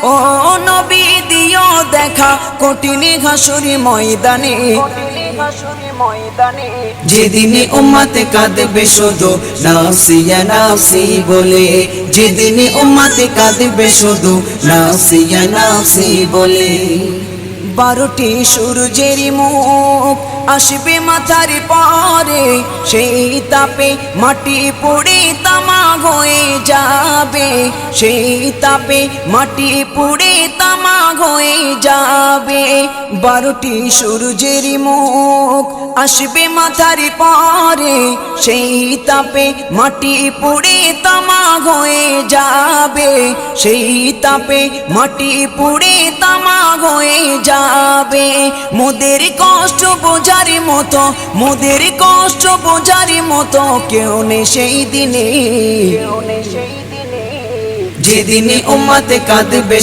ও নবী দিও দেখা কঠিন হাসুরি ময়দানে, যেদিন উম্মত কাঁদবে শুধু নাফসি ইয়া নাফসি বলে, যেদিন উম্মত কাঁদবে শুধু নাফসি ইয়া নাফসি বলে। 12টি সূর্যের মুখ আসবে মাথার পরে, সেই তাপে মাটি পুড়ে তামা হয়ে যাবে, সেই তাপে মাটি পুড়ে তামা হয়ে যাবে। 12টি সূর্যের মুখ আসবে মাথার পরে, সেই তাপে মাটি পুড়ে তামা হয়ে যাবে, সেই তাপে মাটি পুড়ে তামা হয়ে যাবে। মোদের কষ্ট বোঝার মতো, মোদের কষ্ট বোঝার মতো কেউ নেই সেই দিনে, যেদিন উম্মত কাঁদবে